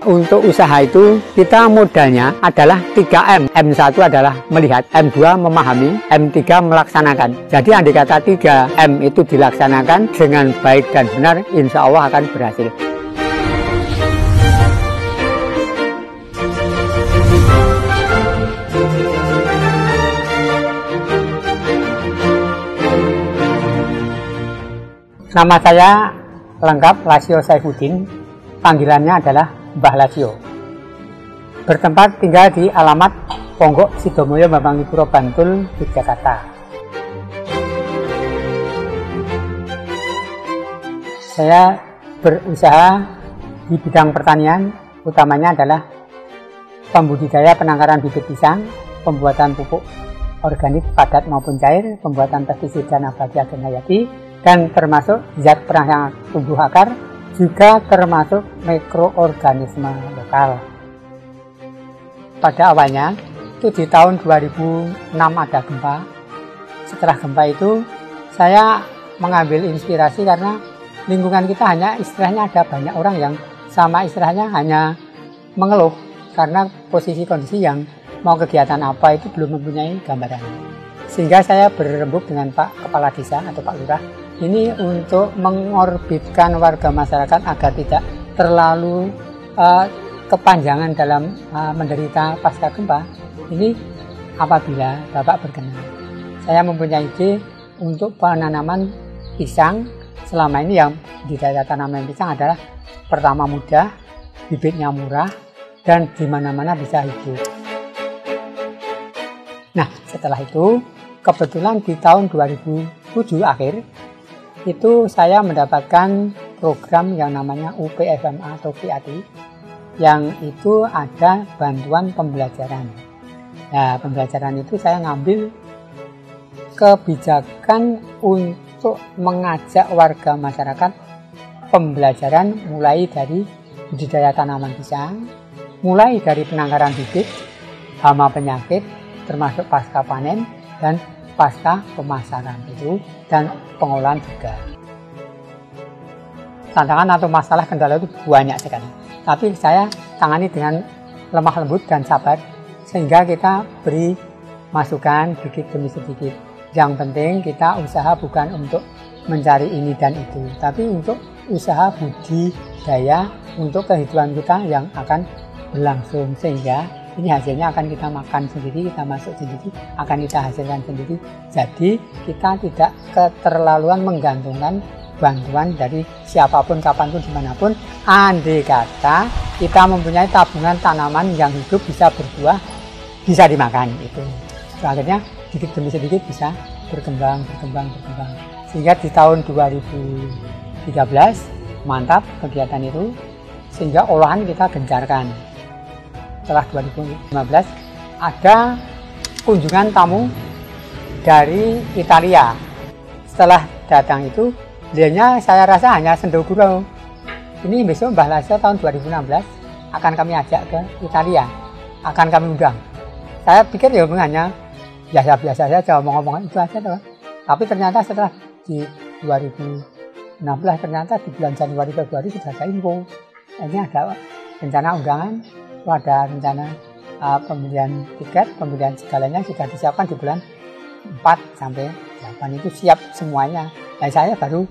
untuk usaha itu kita modalnya adalah 3M. M1 adalah melihat, M2 memahami, M3 melaksanakan. Jadi andai kata 3M itu dilaksanakan dengan baik dan benar, insya Allah akan berhasil. Nama saya lengkap Lasio Saifuddin, panggilannya adalah Mbah Lasio. Bertempat tinggal di alamat Ponggok Sidomoyo Bambangipuro Bantul, Yogyakarta. Saya berusaha di bidang pertanian, utamanya adalah pembudidaya penangkaran bibit pisang, pembuatan pupuk organik padat maupun cair, pembuatan pestisida nabati agen hayati, dan termasuk zat perangsang tumbuh akar, juga termasuk mikroorganisme lokal. Pada awalnya, itu di tahun 2006 ada gempa. Setelah gempa itu, saya mengambil inspirasi karena lingkungan kita hanya istilahnya ada banyak orang yang sama istilahnya hanya mengeluh karena posisi kondisi yang mau kegiatan apa itu belum mempunyai gambaran. Sehingga saya berembuk dengan Pak Kepala Desa atau Pak Lurah ini untuk mengorbitkan warga masyarakat agar tidak terlalu kepanjangan dalam menderita pasca gempa. Ini apabila Bapak berkenan, saya mempunyai ide untuk penanaman pisang. Selama ini yang di daerah tanaman pisang adalah pertama mudah, bibitnya murah, dan di mana-mana bisa hidup. Nah, setelah itu kebetulan di tahun 2007 akhir itu saya mendapatkan program yang namanya UPFMA atau PAT, yang itu ada bantuan pembelajaran. Nah, pembelajaran itu saya ngambil kebijakan untuk mengajak warga masyarakat pembelajaran mulai dari budidaya tanaman pisang, mulai dari penangkaran bibit, hama penyakit, termasuk pasca panen, dan pasca pemasaran itu, dan pengolahan juga. Tantangan atau masalah kendala itu banyak sekali, tapi saya tangani dengan lemah lembut dan sabar, sehingga kita beri masukan sedikit demi sedikit. Yang penting kita usaha bukan untuk mencari ini dan itu, tapi untuk usaha budidaya untuk kehidupan kita yang akan berlangsung, sehingga ini hasilnya akan kita makan sendiri, kita masuk sendiri, akan kita hasilkan sendiri. Jadi kita tidak keterlaluan menggantungkan bantuan dari siapapun, kapanpun, dimanapun. Andai kata kita mempunyai tabungan tanaman yang hidup, bisa berbuah, bisa dimakan. Itu akhirnya sedikit demi sedikit bisa berkembang. Sehingga di tahun 2013 mantap kegiatan itu, sehingga olahan kita gencarkan. Setelah 2015 ada kunjungan tamu dari Italia. Setelah datang itu, beliaunya saya rasa hanya sendoguro. Ini besok Mbah Lasio tahun 2016 akan kami ajak ke Italia, akan kami undang. Saya pikir ya hanya biasa-biasa saja, ngomong-ngomong itu aja toh. Tapi ternyata setelah di 2016 ternyata di bulan Januari Februari sudah ada info. Ini ada rencana undangan, ada rencana pembelian tiket, pembelian segalanya sudah disiapkan di bulan 4 sampai 8 itu siap semuanya. Dan saya baru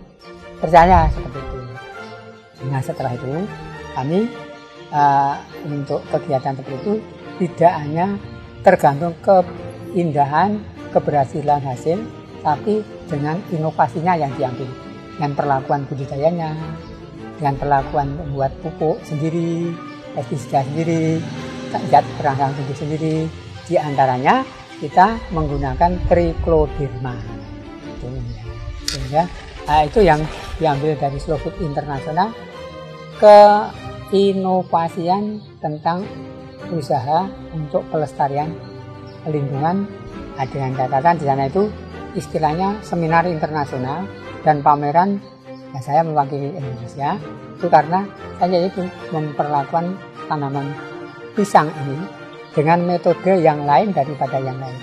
percaya seperti itu. Nah, setelah itu kami untuk kegiatan seperti itu tidak hanya tergantung keindahan, keberhasilan hasil, tapi dengan inovasinya yang diambil, dengan perlakuan budidayanya, dengan perlakuan membuat pupuk sendiri, pestisida sendiri, zat perangsang tumbuh sendiri. Di antaranya kita menggunakan Tricloderma. Sehingga itu yang diambil dari Slow Food Internasional, keinovasian tentang usaha untuk pelestarian lingkungan. Dengan catatan di sana itu istilahnya seminar internasional dan pameran. Nah, saya mewakili Indonesia itu karena saya itu memperlakukan tanaman pisang ini dengan metode yang lain daripada yang lain.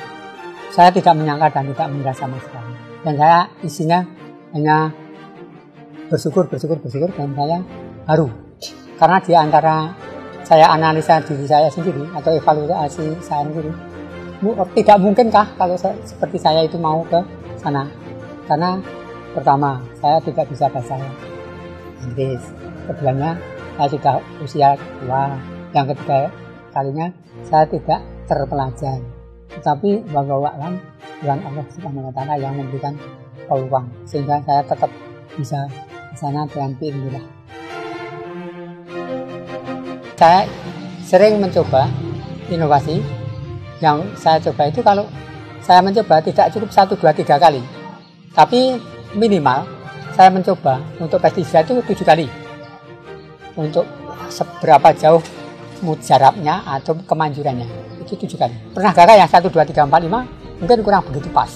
Saya tidak menyangka dan tidak mengira sama sekali. Dan saya isinya hanya bersyukur dan saya haru. Karena di antara saya analisa diri saya sendiri atau evaluasi saya sendiri, tidak mungkinkah kalau seperti saya itu mau ke sana? Karena pertama, saya tidak bisa bahasa Inggris. Keduanya, saya sudah usia tua. Yang ketiga kalinya, saya tidak terpelajar. Tetapi wallahu a'lam, Tuhan Allah Subhanahu wa taala yang memberikan peluang sehingga saya tetap bisa ke sana dengan biidznillah. Saya sering mencoba inovasi. Yang saya coba itu, kalau saya mencoba tidak cukup 1, 2, 3 kali, tapi minimal saya mencoba untuk pestisida itu 7 kali. Untuk seberapa jauh jaraknya atau kemanjurannya itu 7 kali. Pernah gagal yang 1, 2, 3, 4, 5 mungkin kurang begitu pas,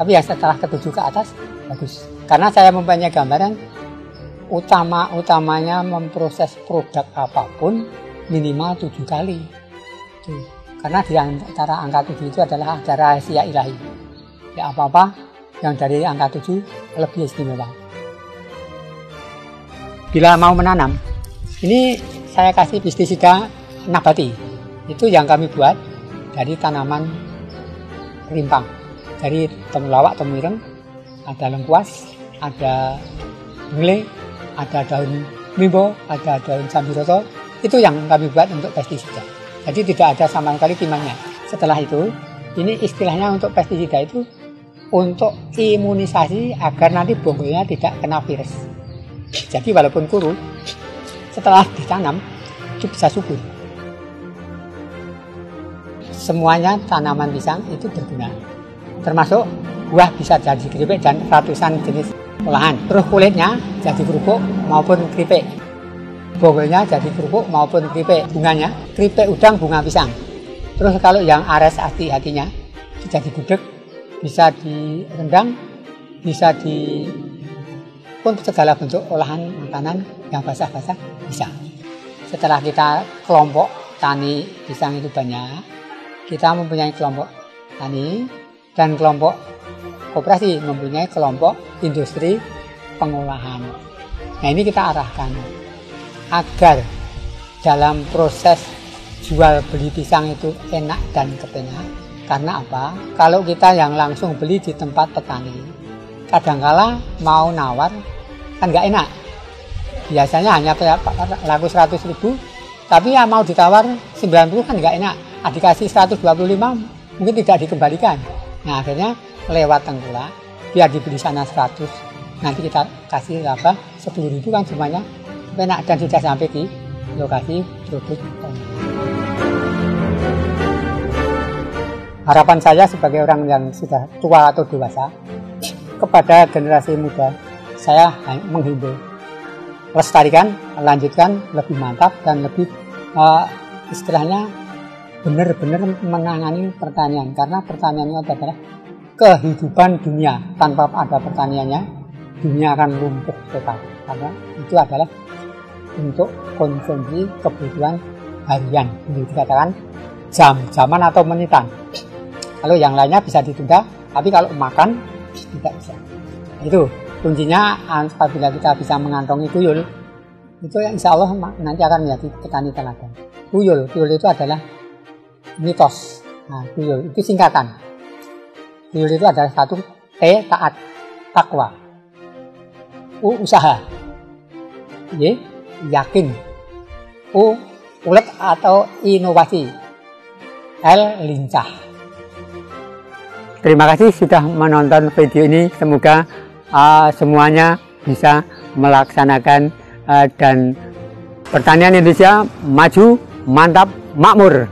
tapi yang setelah ke-7 ke atas bagus. Karena saya mempunyai gambaran utamanya memproses produk apapun minimal 7 kali. Karena di antara angka 7 itu adalah ada rahasia ilahi. Ya, apa-apa yang dari angka 7 lebih istimewa. Bila mau menanam, ini saya kasih pestisida nabati. Itu yang kami buat dari tanaman rimpang. Dari temulawak, temireng, ada lengkuas, ada bule, ada daun mimbo, ada daun sambiroto. Itu yang kami buat untuk pestisida. Jadi tidak ada sama sekali timannya. Setelah itu, ini istilahnya untuk pestisida itu untuk imunisasi agar nanti bonggolnya tidak kena virus. Jadi walaupun kurus, setelah ditanam itu bisa subur. Semuanya tanaman pisang itu berguna. Termasuk buah bisa jadi keripik dan ratusan jenis olahan. Terus kulitnya jadi kerupuk maupun keripik. Bonggolnya jadi kerupuk maupun keripik. Bunganya keripik udang bunga pisang. Terus kalau yang ares hati-hatinya jadi gudeg, bisa direndang, bisa pun segala bentuk olahan makanan yang basah-basah bisa. Setelah kita kelompok tani pisang itu banyak, kita mempunyai kelompok tani dan kelompok koperasi mempunyai kelompok industri pengolahan. Nah, ini kita arahkan agar dalam proses jual beli pisang itu enak dan kepenak. Karena apa? Kalau kita yang langsung beli di tempat petani, kadangkala mau nawar kan nggak enak. Biasanya hanya laku 100.000, tapi ya mau ditawar 90 kan nggak enak. Dikasih 125 mungkin tidak dikembalikan. Nah, akhirnya lewat tengkulak, biar dibeli sana 100, nanti kita kasih 10.000 kan semuanya enak dan sudah sampai di lokasi produk. Harapan saya sebagai orang yang sudah tua atau dewasa kepada generasi muda, saya menghimbau lestarikan, lanjutkan lebih mantap dan lebih istilahnya benar-benar menangani pertanian, karena pertanian itu adalah kehidupan dunia. Tanpa ada pertaniannya, dunia akan lumpuh total, karena itu adalah untuk konsumsi kebutuhan harian. Ini dikatakan jam-jaman atau menitan. Kalau yang lainnya bisa ditunda, tapi kalau makan tidak bisa. Itu kuncinya. Apabila kita bisa mengantongi tuyul, itu insya Allah nanti akan menjadi petani teladan. Tuyul itu adalah mitos. Nah, tuyul itu singkatan. Tuyul itu adalah 1 T, taat, takwa. U, usaha. Y, yakin. U, ulet atau inovasi. L, lincah. Terima kasih sudah menonton video ini. Semoga semuanya bisa melaksanakan dan pertanian Indonesia maju, mantap, makmur.